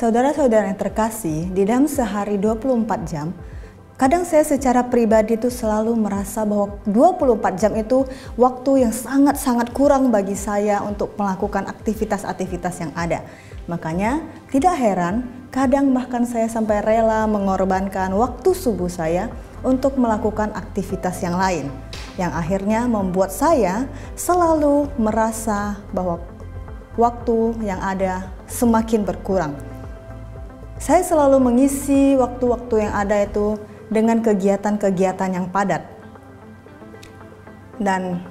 Saudara-saudara yang terkasih, di dalam sehari 24 jam, kadang saya secara pribadi itu selalu merasa bahwa 24 jam itu waktu yang sangat-sangat kurang bagi saya untuk melakukan aktivitas-aktivitas yang ada. Makanya tidak heran, kadang bahkan saya sampai rela mengorbankan waktu subuh saya untuk melakukan aktivitas yang lain. Yang akhirnya membuat saya selalu merasa bahwa waktu yang ada semakin berkurang. Saya selalu mengisi waktu-waktu yang ada itu dengan kegiatan-kegiatan yang padat. Dan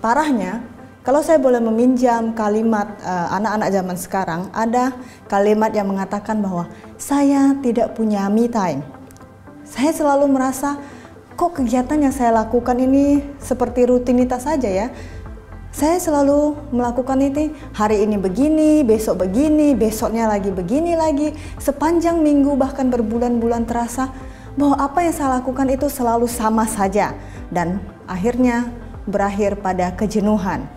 parahnya, kalau saya boleh meminjam kalimat anak-anak zaman sekarang, ada kalimat yang mengatakan bahwa saya tidak punya me time. Saya selalu merasa, kok kegiatan yang saya lakukan ini seperti rutinitas saja ya. Saya selalu melakukan itu, hari ini begini, besok begini, besoknya lagi begini lagi. Sepanjang minggu bahkan berbulan-bulan terasa bahwa apa yang saya lakukan itu selalu sama saja. Dan akhirnya berakhir pada kejenuhan.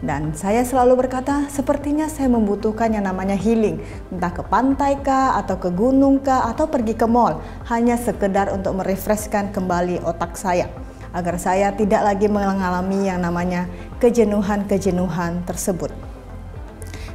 Dan saya selalu berkata, sepertinya saya membutuhkan yang namanya healing. Entah ke pantai kah, atau ke gunung kah, atau pergi ke mall. Hanya sekedar untuk merefreshkan kembali otak saya, agar saya tidak lagi mengalami yang namanya kejenuhan-kejenuhan tersebut.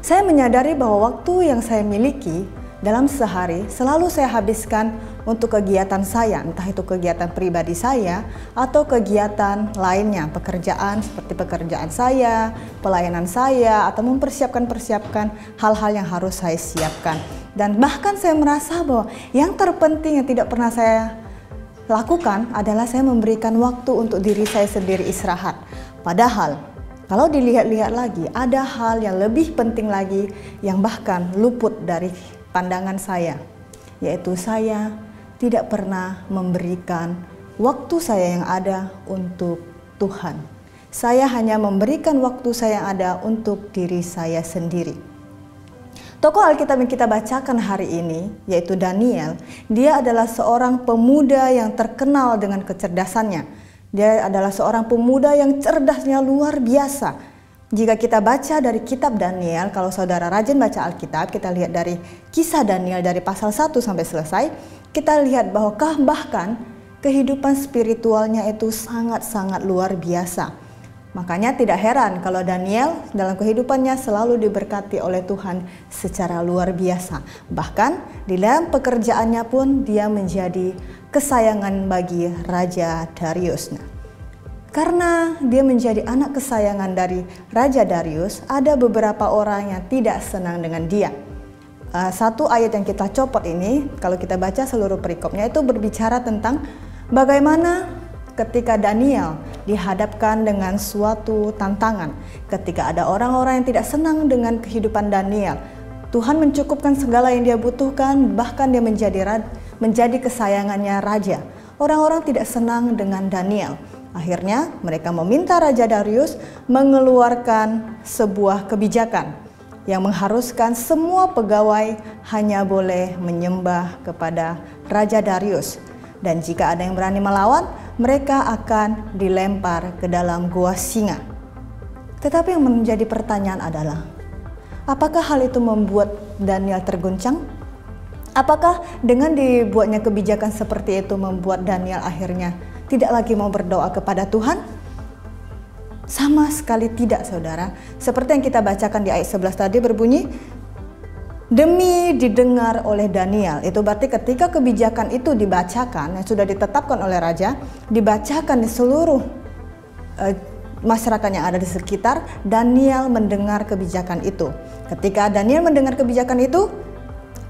Saya menyadari bahwa waktu yang saya miliki dalam sehari selalu saya habiskan untuk kegiatan saya, entah itu kegiatan pribadi saya atau kegiatan lainnya, pekerjaan seperti pekerjaan saya, pelayanan saya, atau mempersiapkan hal-hal yang harus saya siapkan. Dan bahkan saya merasa bahwa yang terpenting yang tidak pernah saya lakukan adalah saya memberikan waktu untuk diri saya sendiri istirahat. Padahal kalau dilihat-lihat lagi, ada hal yang lebih penting lagi yang bahkan luput dari pandangan saya, yaitu saya tidak pernah memberikan waktu saya yang ada untuk Tuhan. Saya hanya memberikan waktu saya yang ada untuk diri saya sendiri. Tokoh Alkitab yang kita bacakan hari ini, yaitu Daniel, dia adalah seorang pemuda yang terkenal dengan kecerdasannya. Dia adalah seorang pemuda yang cerdasnya luar biasa. Jika kita baca dari kitab Daniel, kalau saudara rajin baca Alkitab, kita lihat dari kisah Daniel dari pasal 1 sampai selesai, kita lihat bahwa bahkan kehidupan spiritualnya itu sangat-sangat luar biasa. Makanya tidak heran kalau Daniel dalam kehidupannya selalu diberkati oleh Tuhan secara luar biasa. Bahkan di dalam pekerjaannya pun dia menjadi kesayangan bagi Raja Darius. Nah, karena dia menjadi anak kesayangan dari Raja Darius, ada beberapa orang yang tidak senang dengan dia. Satu ayat yang kita copot ini, kalau kita baca seluruh perikopnya, itu berbicara tentang bagaimana ketika Daniel dihadapkan dengan suatu tantangan, ketika ada orang-orang yang tidak senang dengan kehidupan Daniel, Tuhan mencukupkan segala yang dia butuhkan, bahkan dia menjadi kesayangannya raja. Orang-orang tidak senang dengan Daniel. Akhirnya mereka meminta Raja Darius mengeluarkan sebuah kebijakan yang mengharuskan semua pegawai hanya boleh menyembah kepada Raja Darius. Dan jika ada yang berani melawan, mereka akan dilempar ke dalam gua singa. Tetapi yang menjadi pertanyaan adalah, apakah hal itu membuat Daniel terguncang? Apakah dengan dibuatnya kebijakan seperti itu membuat Daniel akhirnya tidak lagi mau berdoa kepada Tuhan? Sama sekali tidak, saudara. Seperti yang kita bacakan di ayat 11 tadi berbunyi, demi didengar oleh Daniel. Itu berarti ketika kebijakan itu dibacakan, yang sudah ditetapkan oleh raja, dibacakan di seluruh masyarakat yang ada di sekitar, Daniel mendengar kebijakan itu. Ketika Daniel mendengar kebijakan itu,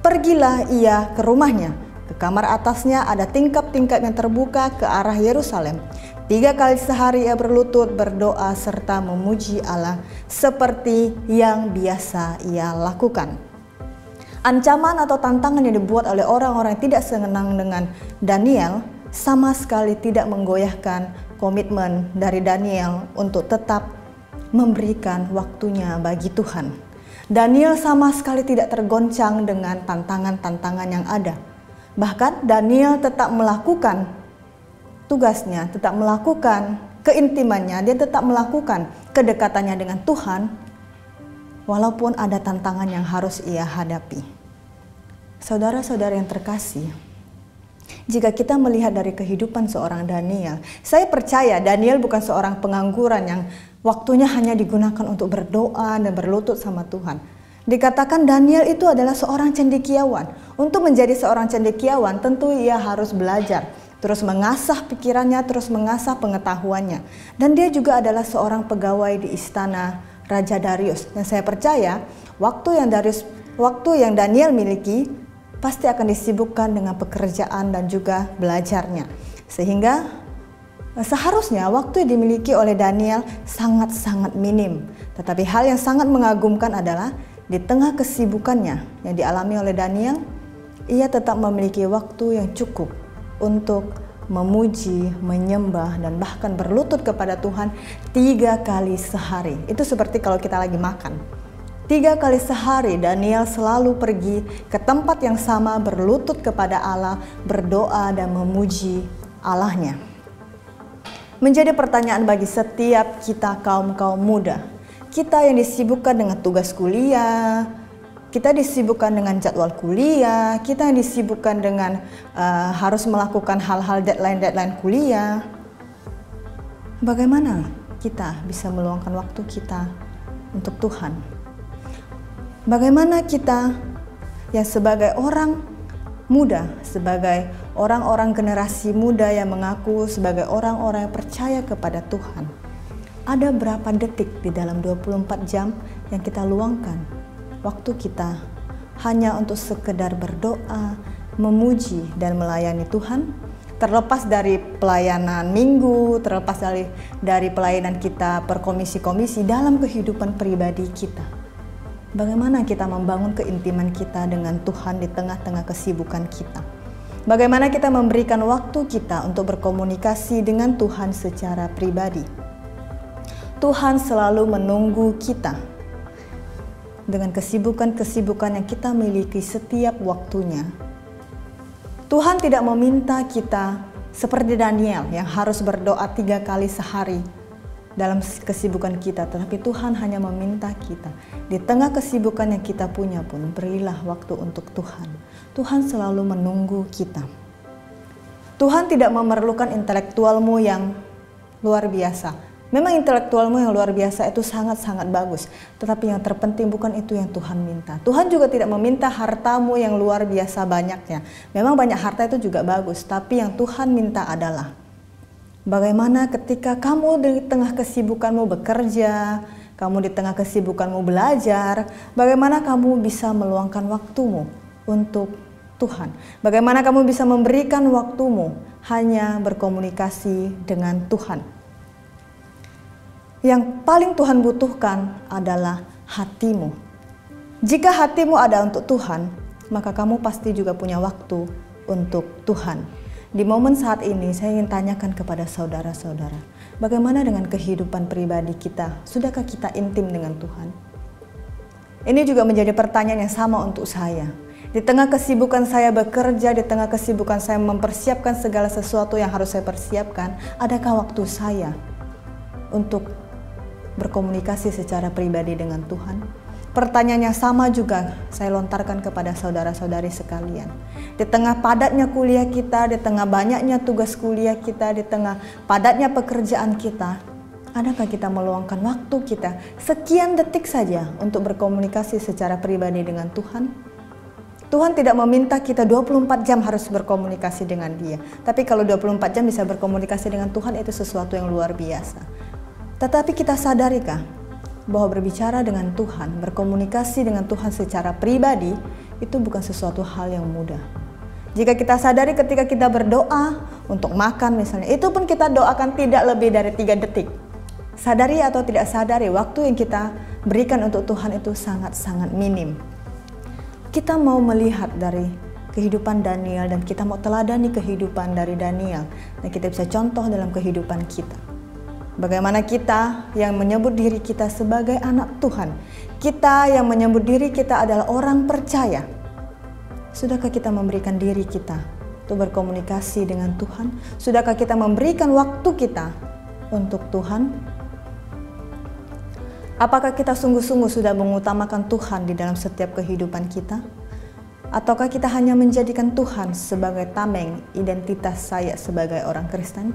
pergilah ia ke rumahnya. Ke kamar atasnya ada tingkap-tingkap yang terbuka ke arah Yerusalem. 3 kali sehari ia berlutut, berdoa, serta memuji Allah seperti yang biasa ia lakukan. Ancaman atau tantangan yang dibuat oleh orang-orang yang tidak senang dengan Daniel sama sekali tidak menggoyahkan komitmen dari Daniel untuk tetap memberikan waktunya bagi Tuhan. Daniel sama sekali tidak tergoncang dengan tantangan-tantangan yang ada. Bahkan Daniel tetap melakukan tugasnya, tetap melakukan keintimannya, dia tetap melakukan kedekatannya dengan Tuhan walaupun ada tantangan yang harus ia hadapi. Saudara-saudara yang terkasih, jika kita melihat dari kehidupan seorang Daniel, saya percaya Daniel bukan seorang pengangguran yang waktunya hanya digunakan untuk berdoa dan berlutut sama Tuhan. Dikatakan Daniel itu adalah seorang cendekiawan. Untuk menjadi seorang cendekiawan tentu ia harus belajar, terus mengasah pikirannya, terus mengasah pengetahuannya. Dan dia juga adalah seorang pegawai di istana Raja Darius. Dan saya percaya waktu yang Daniel miliki pasti akan disibukkan dengan pekerjaan dan juga belajarnya. Sehingga seharusnya waktu yang dimiliki oleh Daniel sangat-sangat minim. Tetapi hal yang sangat mengagumkan adalah di tengah kesibukannya yang dialami oleh Daniel, ia tetap memiliki waktu yang cukup untuk memuji, menyembah, dan bahkan berlutut kepada Tuhan 3 kali sehari. Itu seperti kalau kita lagi makan. 3 kali sehari Daniel selalu pergi ke tempat yang sama, berlutut kepada Allah, berdoa dan memuji Allahnya. Menjadi pertanyaan bagi setiap kita kaum-kaum muda. Kita yang disibukkan dengan tugas kuliah, kita disibukkan dengan jadwal kuliah, kita yang disibukkan dengan harus melakukan hal-hal deadline kuliah. Bagaimana kita bisa meluangkan waktu kita untuk Tuhan? Bagaimana kita yang sebagai orang muda, sebagai orang-orang generasi muda yang mengaku sebagai orang-orang yang percaya kepada Tuhan, ada berapa detik di dalam 24 jam yang kita luangkan waktu kita hanya untuk sekedar berdoa, memuji dan melayani Tuhan? Terlepas dari pelayanan minggu, terlepas dari pelayanan kita per komisi-komisi, dalam kehidupan pribadi kita, bagaimana kita membangun keintiman kita dengan Tuhan di tengah-tengah kesibukan kita? Bagaimana kita memberikan waktu kita untuk berkomunikasi dengan Tuhan secara pribadi? Tuhan selalu menunggu kita dengan kesibukan-kesibukan yang kita miliki setiap waktunya. Tuhan tidak meminta kita seperti Daniel yang harus berdoa 3 kali sehari dalam kesibukan kita, tetapi Tuhan hanya meminta kita di tengah kesibukan yang kita punya pun berilah waktu untuk Tuhan. Tuhan selalu menunggu kita. Tuhan tidak memerlukan intelektualmu yang luar biasa. Memang intelektualmu yang luar biasa itu sangat-sangat bagus, tetapi yang terpenting bukan itu yang Tuhan minta. Tuhan juga tidak meminta hartamu yang luar biasa banyaknya. Memang banyak harta itu juga bagus, tapi yang Tuhan minta adalah bagaimana ketika kamu di tengah kesibukanmu bekerja, kamu di tengah kesibukanmu belajar, bagaimana kamu bisa meluangkan waktumu untuk Tuhan. Bagaimana kamu bisa memberikan waktumu hanya berkomunikasi dengan Tuhan. Yang paling Tuhan butuhkan adalah hatimu. Jika hatimu ada untuk Tuhan, maka kamu pasti juga punya waktu untuk Tuhan. Di momen saat ini saya ingin tanyakan kepada saudara-saudara, bagaimana dengan kehidupan pribadi kita? Sudahkah kita intim dengan Tuhan? Ini juga menjadi pertanyaan yang sama untuk saya. Di tengah kesibukan saya bekerja, di tengah kesibukan saya mempersiapkan segala sesuatu yang harus saya persiapkan, adakah waktu saya untuk berkomunikasi secara pribadi dengan Tuhan? Pertanyaan yang sama juga saya lontarkan kepada saudara-saudari sekalian. Di tengah padatnya kuliah kita, di tengah banyaknya tugas kuliah kita, di tengah padatnya pekerjaan kita, adakah kita meluangkan waktu kita sekian detik saja untuk berkomunikasi secara pribadi dengan Tuhan? Tuhan tidak meminta kita 24 jam harus berkomunikasi dengan Dia. Tapi kalau 24 jam bisa berkomunikasi dengan Tuhan, itu sesuatu yang luar biasa. Tetapi kita sadarikah bahwa berbicara dengan Tuhan, berkomunikasi dengan Tuhan secara pribadi itu bukan sesuatu hal yang mudah. Jika kita sadari ketika kita berdoa untuk makan misalnya, itu pun kita doakan tidak lebih dari 3 detik. Sadari atau tidak sadari, waktu yang kita berikan untuk Tuhan itu sangat-sangat minim. Kita mau melihat dari kehidupan Daniel dan kita mau teladani kehidupan dari Daniel, dan kita bisa contoh dalam kehidupan kita. Bagaimana kita yang menyebut diri kita sebagai anak Tuhan, kita yang menyebut diri kita adalah orang percaya, sudahkah kita memberikan diri kita untuk berkomunikasi dengan Tuhan? Sudahkah kita memberikan waktu kita untuk Tuhan? Apakah kita sungguh-sungguh sudah mengutamakan Tuhan di dalam setiap kehidupan kita? Ataukah kita hanya menjadikan Tuhan sebagai tameng identitas saya sebagai orang Kristen?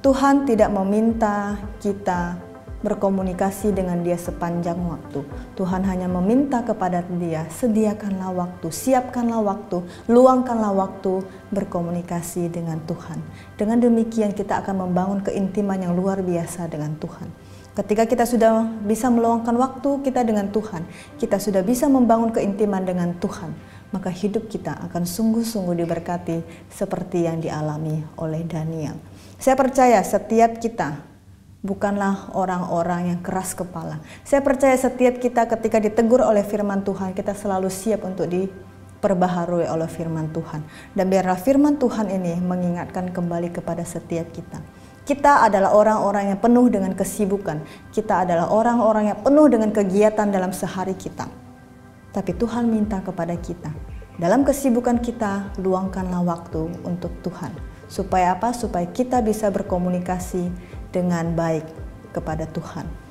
Tuhan tidak meminta kita berkomunikasi dengan Dia sepanjang waktu. Tuhan hanya meminta kepada Dia, sediakanlah waktu, siapkanlah waktu, luangkanlah waktu berkomunikasi dengan Tuhan. Dengan demikian kita akan membangun keintiman yang luar biasa dengan Tuhan. Ketika kita sudah bisa meluangkan waktu kita dengan Tuhan, kita sudah bisa membangun keintiman dengan Tuhan, maka hidup kita akan sungguh-sungguh diberkati seperti yang dialami oleh Daniel. Saya percaya setiap kita bukanlah orang-orang yang keras kepala. Saya percaya setiap kita ketika ditegur oleh firman Tuhan, kita selalu siap untuk diperbaharui oleh firman Tuhan. Dan biarlah firman Tuhan ini mengingatkan kembali kepada setiap kita. Kita adalah orang-orang yang penuh dengan kesibukan. Kita adalah orang-orang yang penuh dengan kegiatan dalam sehari kita. Tapi Tuhan minta kepada kita, dalam kesibukan kita, luangkanlah waktu untuk Tuhan. Supaya apa? Supaya kita bisa berkomunikasi dengan baik kepada Tuhan.